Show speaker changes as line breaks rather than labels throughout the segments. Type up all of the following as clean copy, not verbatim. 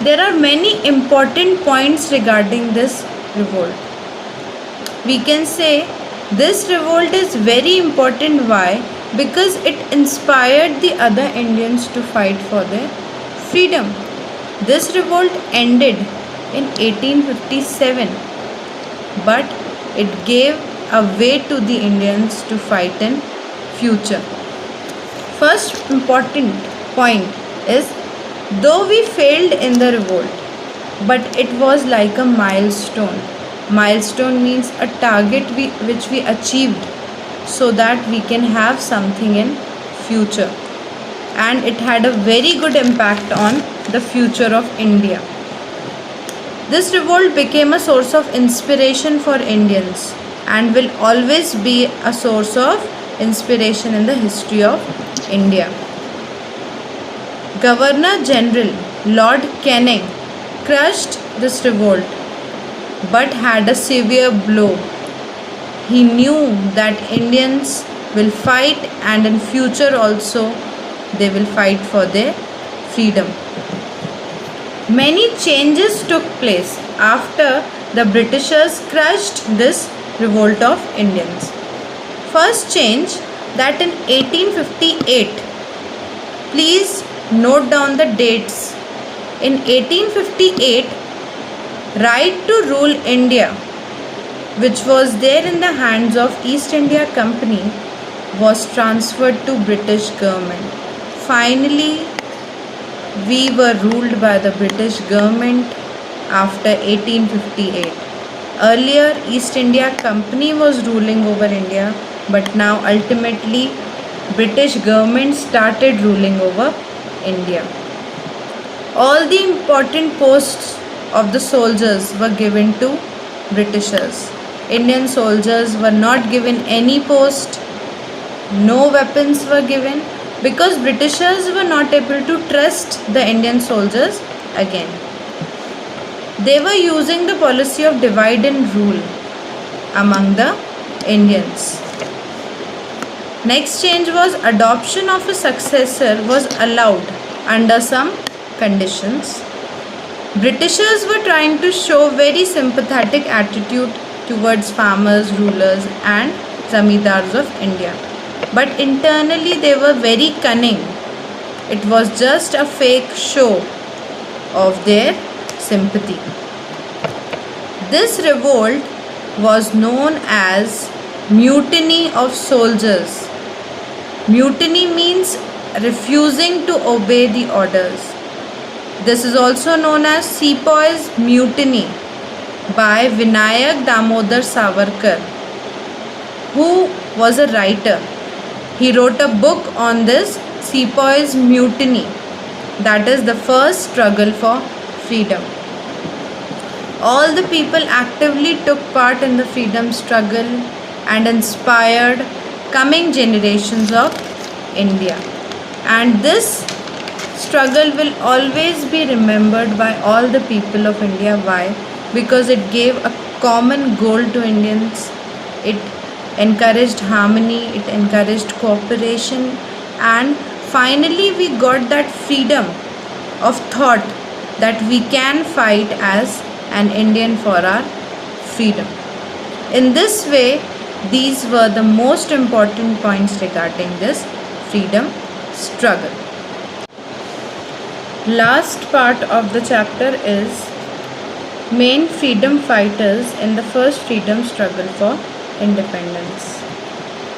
there are many important points regarding this revolt. We can say this revolt is very important. Why? Because it inspired the other Indians to fight for their freedom. This revolt ended in 1857, but it gave a way to the Indians to fight in future. First important point is, though we failed in the revolt, but it was like a milestone. Milestone means a target which we achieved so that we can have something in future, and it had a very good impact on the future of India. This revolt became a source of inspiration for Indians and will always be a source of inspiration in the history of India. Governor General Lord Canning crushed this revolt but had a severe blow. He knew that Indians will fight, and in future also they will fight for their freedom. Many changes took place after the Britishers crushed this revolt of Indians. First change, that in 1858, please note down the dates. In 1858, right to rule India, which was there in the hands of East India Company, was transferred to British government. Finally, we were ruled by the British government after 1858. Earlier, East India Company was ruling over India, but now ultimately British government started ruling over India. All the important posts of the soldiers were given to Britishers. Indian soldiers were not given any post, no weapons were given, because Britishers were not able to trust the Indian soldiers again. They were using the policy of divide and rule among the Indians. Next change was, adoption of a successor was allowed under some conditions. Britishers were trying to show very sympathetic attitude towards farmers, rulers and zamindars of India. But internally they were very cunning. It was just a fake show of their sympathy. This revolt was known as Mutiny of Soldiers. Mutiny means refusing to obey the orders. This is also known as Sepoys Mutiny by Vinayak Damodar Savarkar, who was a writer. He wrote a book on this Sepoys Mutiny, that is the first struggle for freedom. All the people actively took part in the freedom struggle and inspired coming generations of India. And this struggle will always be remembered by all the people of India. Why? Because it gave a common goal to Indians. It encouraged harmony, it encouraged cooperation, and finally we got that freedom of thought that we can fight as an Indian for our freedom. In this way, these were the most important points regarding this freedom struggle. Last part of the chapter is main freedom fighters in the first freedom struggle for independence.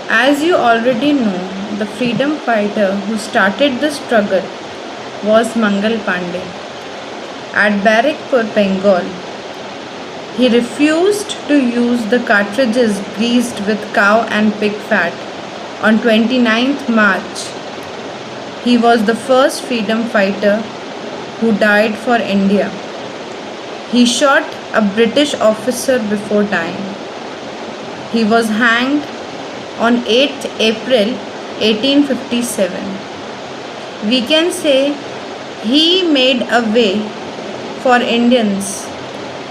As you already know, the freedom fighter who started the struggle was Mangal Pandey. At Barrackpur, Bengal, he refused to use the cartridges greased with cow and pig fat. On 29th March, he was the first freedom fighter who died for India. He shot a British officer before dying. He was hanged on 8th April 1857. We can say he made a way for Indians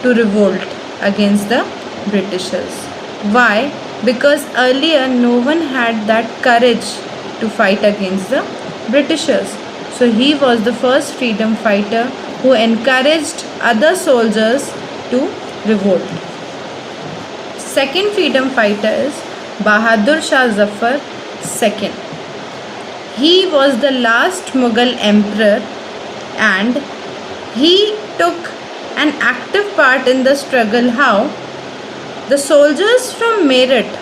to revolt against the Britishers. Why? Because earlier no one had that courage to fight against the Britishers. So he was the first freedom fighter who encouraged other soldiers to revolt. Second freedom fighter is Bahadur Shah Zafar II. He was the last Mughal emperor and he took an active part in the struggle. How? The soldiers from Meerut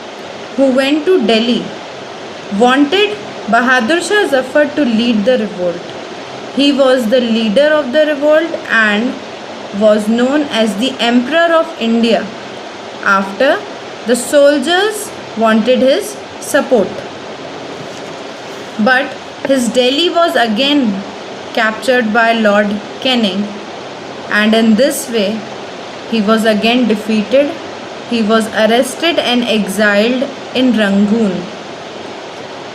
who went to Delhi wanted Bahadur Shah Zafar to lead the revolt. He was the leader of the revolt and was known as the Emperor of India after the soldiers wanted his support. But his Delhi was again captured by Lord Canning, and in this way he was again defeated. He was arrested and exiled in Rangoon.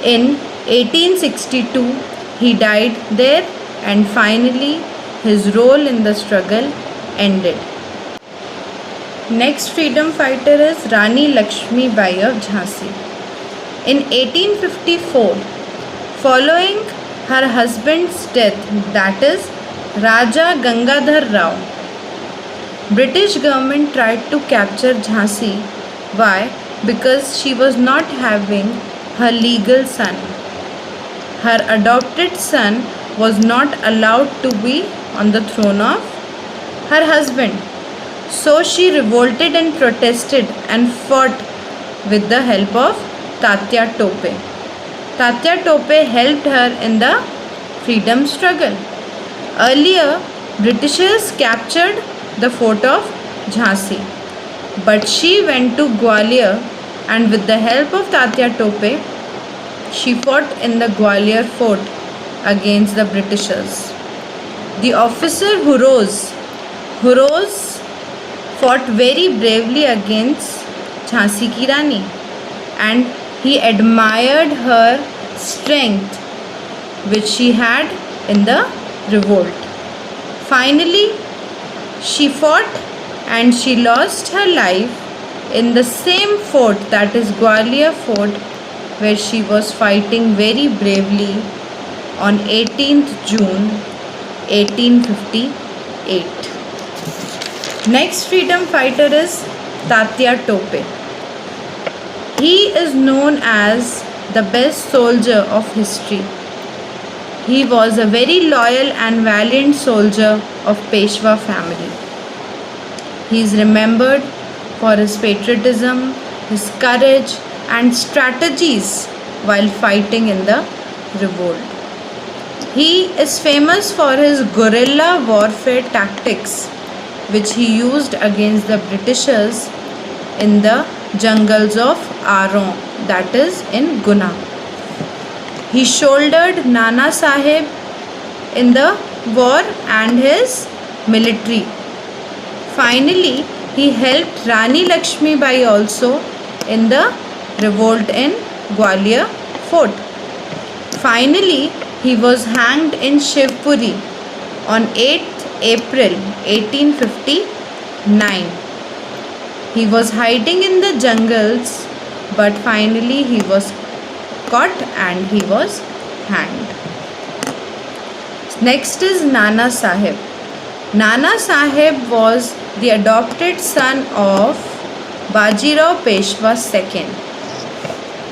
In 1862 he died there, and finally his role in the struggle ended. Next freedom fighter is Rani Lakshmi Bai of Jhansi. In 1854, following her husband's death, that is Raja Gangadhar Rao, British government tried to capture Jhansi. Why? Because she was not having her legal son. Her adopted son was not allowed to be on the throne of her husband. So she revolted and protested and fought with the help of Tatya Tope. Tatya Tope helped her in the freedom struggle. Earlier, Britishers captured the fort of Jhansi, but she went to Gwalior and with the help of Tatya Tope, she fought in the Gwalior fort against the Britishers. The officer Hurroz fought very bravely against Jhansi ki Rani, and he admired her strength which she had in the revolt. Finally, she fought and she lost her life in the same fort, that is Gwalior fort, where she was fighting very bravely on 18th June 1858. Next freedom fighter is Tatya Tope. He is known as the best soldier of history. He was a very loyal and valiant soldier of Peshwa family. He is remembered for his patriotism, his courage and strategies while fighting in the revolt. He is famous for his guerrilla warfare tactics which he used against the Britishers in the jungles of Aron, that is in Guna. He shouldered Nana Sahib in the war and his military. Finally, he helped Rani Lakshmi Bai also in the revolt in Gwalior fort. Finally, he was hanged in Shivpuri on 8th April 1859. He was hiding in the jungles, but finally he was caught and he was hanged. Next is Nana Sahib. Nana Sahib was the adopted son of Bajirao Peshwa II.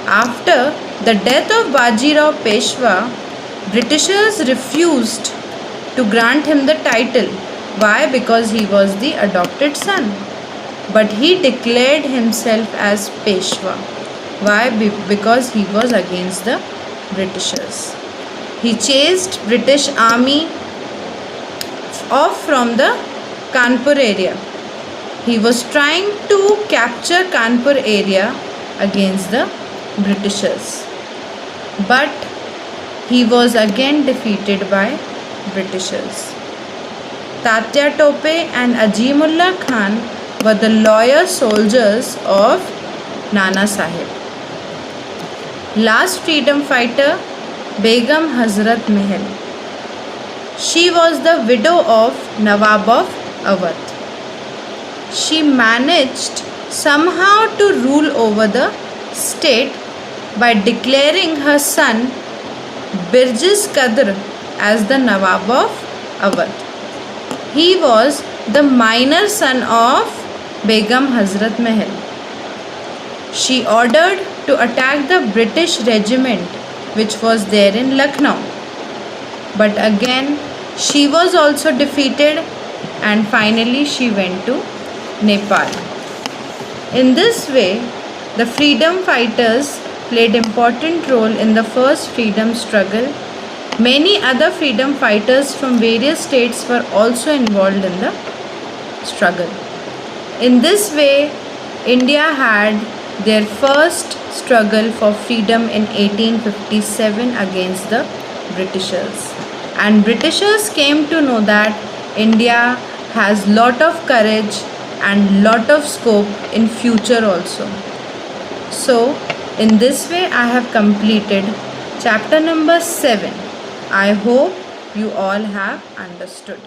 After the death of Bajirao Peshwa, Britishers refused to grant him the title. Why? Because he was the adopted son. But he declared himself as Peshwa. Why? Because he was against the Britishers. He chased British army off from the Kanpur area. He was trying to capture Kanpur area against the Britishers. But he was again defeated by Britishers. Tatya Tope and Ajimullah Khan were the loyal soldiers of Nana Sahib. Last freedom fighter, Begum Hazrat Mahal. She was the widow of Nawab of Awadh. She managed somehow to rule over the state by declaring her son Birjis Qadr as the Nawab of Awadh. He was the minor son of Begum Hazrat Mahal. She ordered to attack the British regiment which was there in Lucknow. But again, she was also defeated, and finally she went to Nepal. In this way, the freedom fighters played important role in the first freedom struggle. Many other freedom fighters from various states were also involved in the struggle. In this way, India had their first struggle for freedom in 1857 against the Britishers. And Britishers came to know that India has lot of courage and lot of scope in future also. So, in this way I have completed chapter number 7. I hope you all have understood.